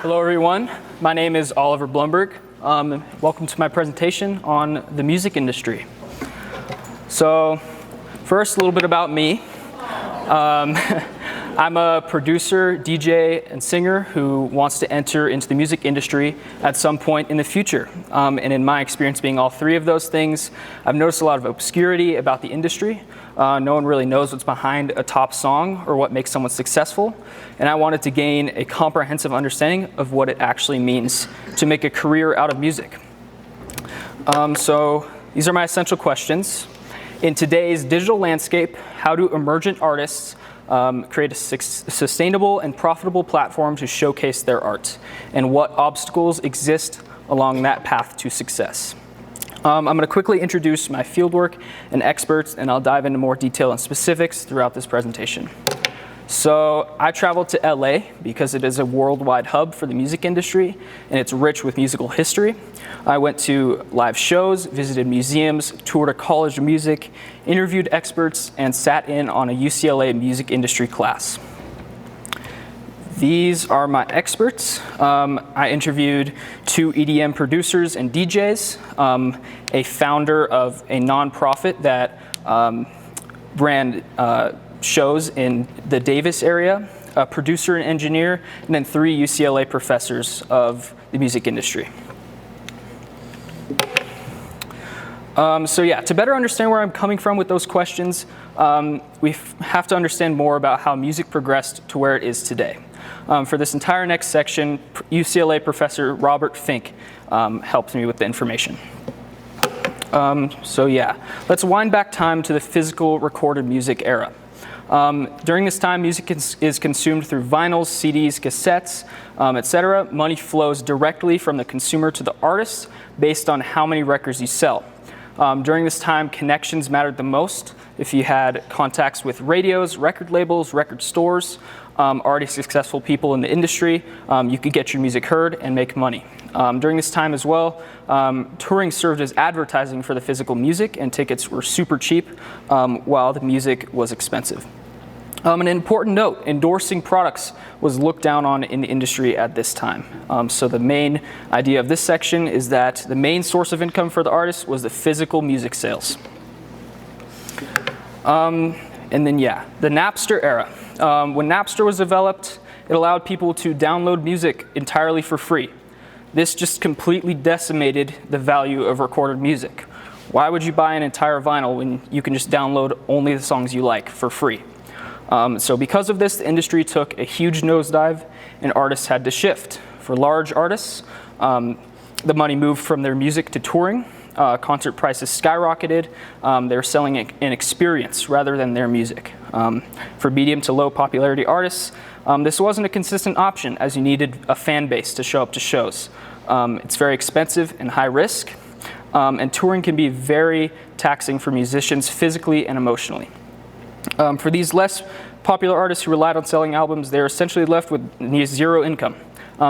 Hello everyone, my name is Oliver Blumberg. Welcome to my presentation on the music industry. So first, a little bit about me. I'm a producer, DJ, and singer who wants to enter into the music industry at some point in the future. And in my experience being all three of those things, I've noticed a lot of obscurity about the industry. No one really knows what's behind a top song or what makes someone successful. And I wanted to gain a comprehensive understanding of what it actually means to make a career out of music. So these are my essential questions. In today's digital landscape, how do emergent artists create a sustainable and profitable platform to showcase their art? And what obstacles exist along that path to success? I'm going to quickly introduce my fieldwork and experts, and I'll dive into more detail and specifics throughout this presentation. So I traveled to LA because it is a worldwide hub for the music industry, and it's rich with musical history. I went to live shows, visited museums, toured a college of music, interviewed experts, and sat in on a UCLA music industry class. These are my experts. I interviewed 2 EDM producers and DJs, a founder of a nonprofit that ran shows in the Davis area, a producer and engineer, and then 3 UCLA professors of the music industry. So yeah, to better understand where I'm coming from with those questions, we have to understand more about how music progressed to where it is today. For this entire next section, UCLA professor Robert Fink helped me with the information. So yeah, let's wind back time to the physical recorded music era. During this time, music is consumed through vinyls, CDs, cassettes, etc. Money flows directly from the consumer to the artist based on how many records you sell. During this time, connections mattered the most. If you had contacts with radios, record labels, record stores, already successful people in the industry, you could get your music heard and make money. During this time as well, touring served as advertising for the physical music, and tickets were super cheap while the music was expensive. An important note, endorsing products was looked down on in the industry at this time. So the main idea of this section is that the main source of income for the artist was the physical music sales. And then yeah, the Napster era. When Napster was developed, it allowed people to download music entirely for free. This just completely decimated the value of recorded music. Why would you buy an entire vinyl when you can just download only the songs you like for free? So because of this, the industry took a huge nosedive and artists had to shift. For large artists, the money moved from their music to touring. Concert prices skyrocketed. They were selling an experience rather than their music. For medium to low popularity artists, this wasn't a consistent option as you needed a fan base to show up to shows. It's very expensive and high risk, and touring can be very taxing for musicians physically and emotionally. For these less popular artists who relied on selling albums, they're essentially left with near zero income.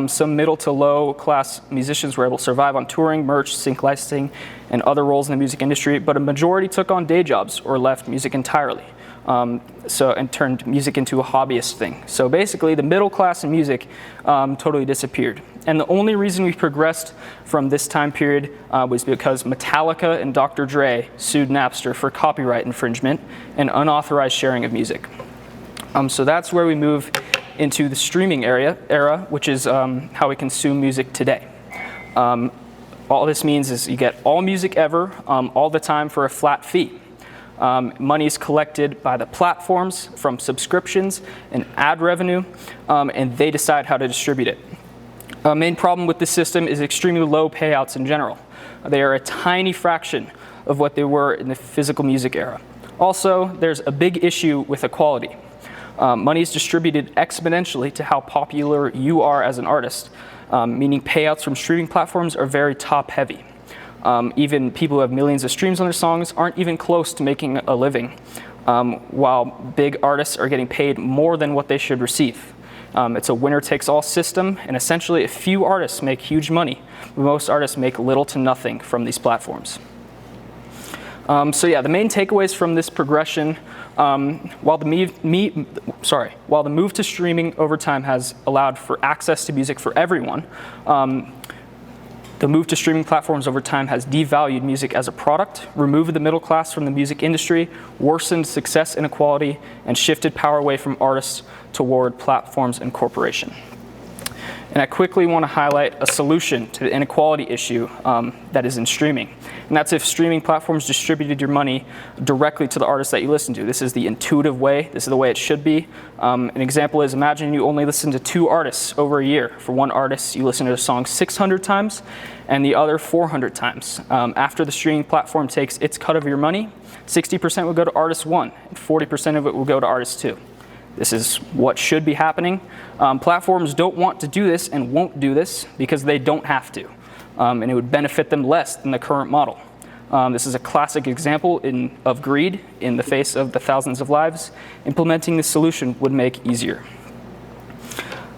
Some middle to low class musicians were able to survive on touring, merch, sync licensing, and other roles in the music industry, but a majority took on day jobs or left music entirely. And turned music into a hobbyist thing. So basically, the middle class in music totally disappeared. And the only reason we progressed from this time period was because Metallica and Dr. Dre sued Napster for copyright infringement and unauthorized sharing of music. So that's where we move into the streaming era, which is how we consume music today. All this means is you get all music ever, all the time for a flat fee. Money is collected by the platforms from subscriptions and ad revenue, and they decide how to distribute it. Main problem with this system is extremely low payouts in general. They are a tiny fraction of what they were in the physical music era. Also, there's a big issue with equality. Money is distributed exponentially to how popular you are as an artist, meaning payouts from streaming platforms are very top-heavy. Even people who have millions of streams on their songs aren't even close to making a living, while big artists are getting paid more than what they should receive. It's a winner-takes-all system, and essentially a few artists make huge money. Most artists make little to nothing from these platforms. So yeah, the main takeaways from this progression, while the move to streaming over time has allowed for access to music for everyone, the move to streaming platforms over time has devalued music as a product, removed the middle class from the music industry, worsened success inequality, and shifted power away from artists toward platforms and corporations. And I quickly want to highlight a solution to the inequality issue that is in streaming. And that's if streaming platforms distributed your money directly to the artists that you listen to. This is the intuitive way. This is the way it should be. An example is, imagine you only listen to 2 artists over a year. For one artist, you listen to a song 600 times and the other 400 times. After the streaming platform takes its cut of your money, 60% will go to artist 1 and 40% of it will go to artist 2. This is what should be happening. Platforms don't want to do this and won't do this because they don't have to. And it would benefit them less than the current model. This is a classic example of greed in the face of the thousands of lives. Implementing this solution would make easier.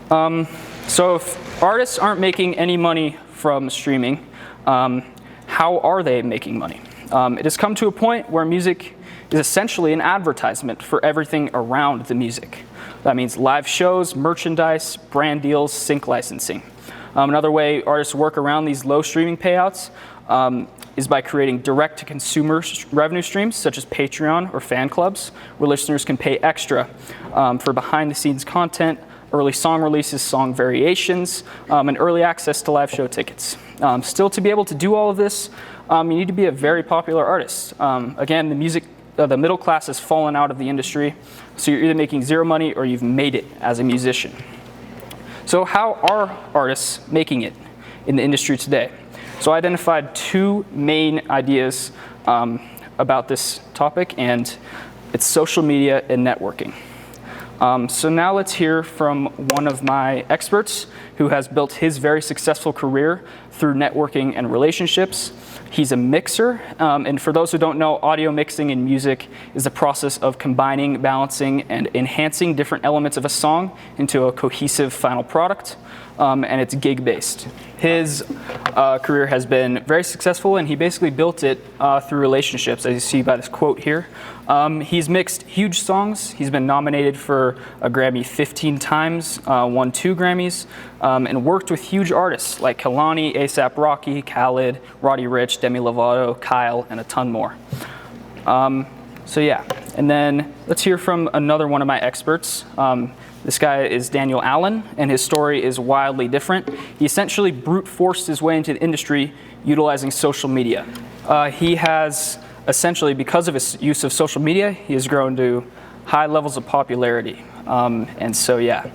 So if artists aren't making any money from streaming, how are they making money? It has come to a point where music is essentially an advertisement for everything around the music. That means live shows, merchandise, brand deals, sync licensing. Another way artists work around these low streaming payouts is by creating direct-to-consumer revenue streams, such as Patreon or fan clubs, where listeners can pay extra for behind-the-scenes content, early song releases, song variations, and early access to live show tickets. Still, to be able to do all of this, you need to be a very popular artist. Again, the middle class has fallen out of the industry, so you're either making zero money or you've made it as a musician. So how are artists making it in the industry today? So I identified 2 main ideas about this topic, and it's social media and networking. So now let's hear from one of my experts who has built his very successful career through networking and relationships. He's a mixer, and for those who don't know, audio mixing in music is the process of combining, balancing, and enhancing different elements of a song into a cohesive final product, and it's gig-based. His career has been very successful, and he basically built it through relationships, as you see by this quote here. He's mixed huge songs. He's been nominated for a Grammy 15 times, won 2 Grammys, and worked with huge artists like Kehlani, A$AP Rocky, Khaled, Roddy Ricch, Demi Lovato, Kyle, and a ton more. So yeah, and then let's hear from another one of my experts. This guy is Daniel Allen, and his story is wildly different. He essentially brute forced his way into the industry utilizing social media. He has essentially, because of his use of social media, he has grown to high levels of popularity. And so, yeah.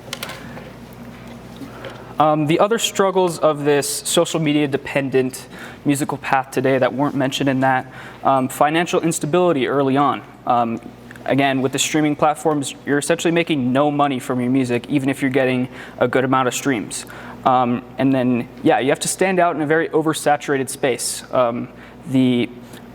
The other struggles of this social media dependent musical path today that weren't mentioned in that, financial instability early on. Again, with the streaming platforms, you're essentially making no money from your music, even if you're getting a good amount of streams. And then, yeah, you have to stand out in a very oversaturated space. The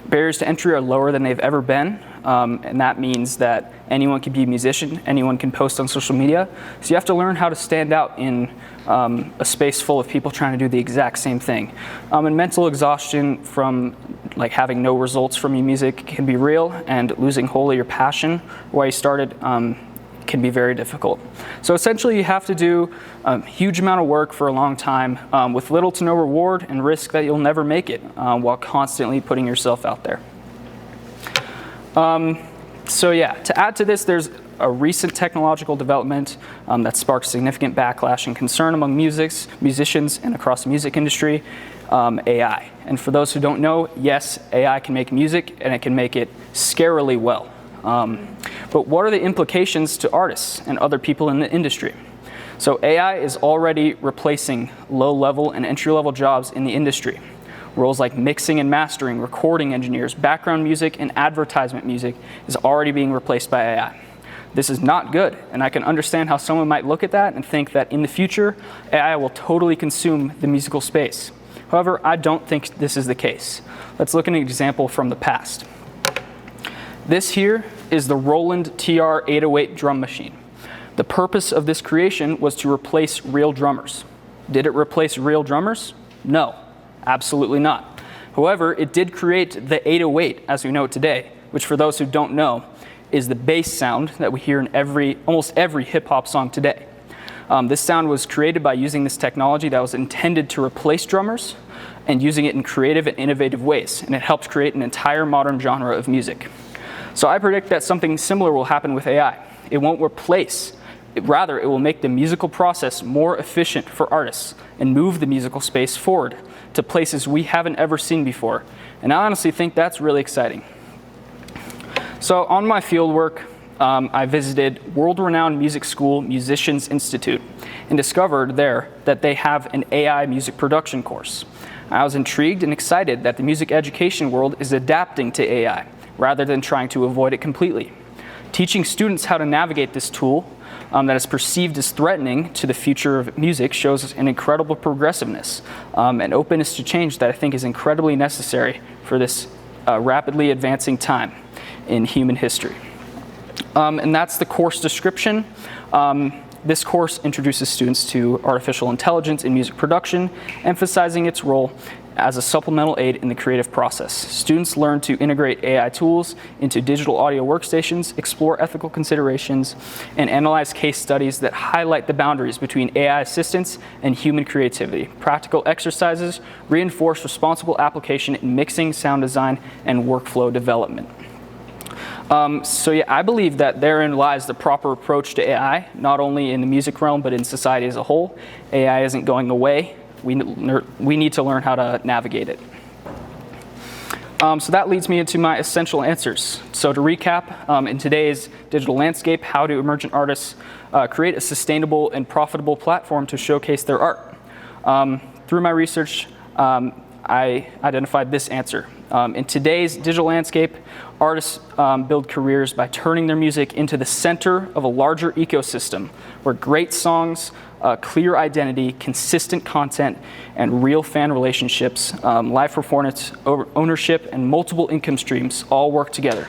barriers to entry are lower than they've ever been, and that means that anyone can be a musician, anyone can post on social media. So you have to learn how to stand out in a space full of people trying to do the exact same thing. And mental exhaustion from like having no results from your music can be real, and losing wholly your passion why you started can be very difficult. So essentially you have to do a huge amount of work for a long time with little to no reward, and risk that you'll never make it while constantly putting yourself out there. So yeah, to add to this, there's a recent technological development that sparked significant backlash and concern among musicians and across the music industry, AI. And for those who don't know, yes, AI can make music, and it can make it scarily well. But what are the implications to artists and other people in the industry? So AI is already replacing low-level and entry-level jobs in the industry. Roles like mixing and mastering, recording engineers, background music, and advertisement music is already being replaced by AI. This is not good, and I can understand how someone might look at that and think that in the future, AI will totally consume the musical space. However, I don't think this is the case. Let's look at an example from the past. This here is the Roland TR-808 drum machine. The purpose of this creation was to replace real drummers. Did it replace real drummers? No, absolutely not. However, it did create the 808 as we know it today, which for those who don't know, is the bass sound that we hear in almost every hip-hop song today. This sound was created by using this technology that was intended to replace drummers and using it in creative and innovative ways, and it helped create an entire modern genre of music. So I predict that something similar will happen with AI. It won't replace, rather it will make the musical process more efficient for artists and move the musical space forward to places we haven't ever seen before. And I honestly think that's really exciting. So on my fieldwork, I visited world-renowned music school Musicians Institute and discovered there that they have an AI music production course. I was intrigued and excited that the music education world is adapting to AI rather than trying to avoid it completely. Teaching students how to navigate this tool that is perceived as threatening to the future of music shows an incredible progressiveness and openness to change that I think is incredibly necessary for this rapidly advancing time in human history. And that's the course description. This course introduces students to artificial intelligence in music production, emphasizing its role as a supplemental aid in the creative process. Students learn to integrate AI tools into digital audio workstations, explore ethical considerations, and analyze case studies that highlight the boundaries between AI assistance and human creativity. Practical exercises reinforce responsible application in mixing, sound design, and workflow development. So yeah, I believe that therein lies the proper approach to AI, not only in the music realm, but in society as a whole. AI isn't going away. We need to learn how to navigate it. So that leads me into my essential answers. So to recap, in today's digital landscape, how do emergent artists create a sustainable and profitable platform to showcase their art? Through my research, I identified this answer. In today's digital landscape, artists build careers by turning their music into the center of a larger ecosystem where great songs, clear identity, consistent content, and real fan relationships, live performance, ownership, and multiple income streams all work together.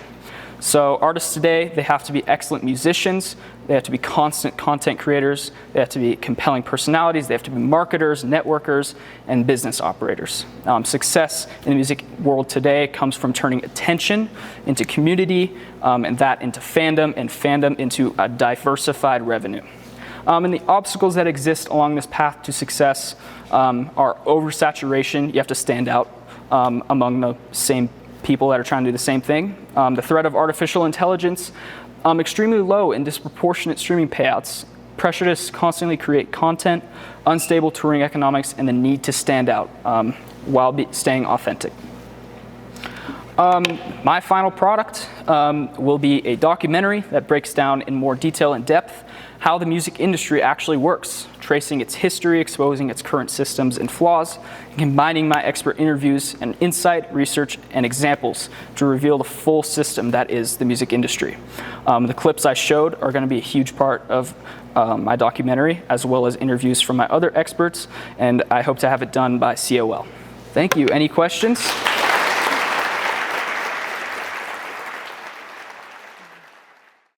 So artists today, they have to be excellent musicians, they have to be constant content creators, they have to be compelling personalities, they have to be marketers, networkers, and business operators. Success in the music world today comes from turning attention into community, and that into fandom, and fandom into a diversified revenue. And the obstacles that exist along this path to success are oversaturation. You have to stand out among the same people that are trying to do the same thing. The threat of artificial intelligence, extremely low and disproportionate streaming payouts, pressure to constantly create content, unstable touring economics, and the need to stand out while staying authentic. My final product will be a documentary that breaks down in more detail and depth how the music industry actually works, tracing its history, exposing its current systems and flaws, and combining my expert interviews and insight, research, and examples to reveal the full system that is the music industry. The clips I showed are going to be a huge part of my documentary, as well as interviews from my other experts, and I hope to have it done by COL. Thank you. Any questions?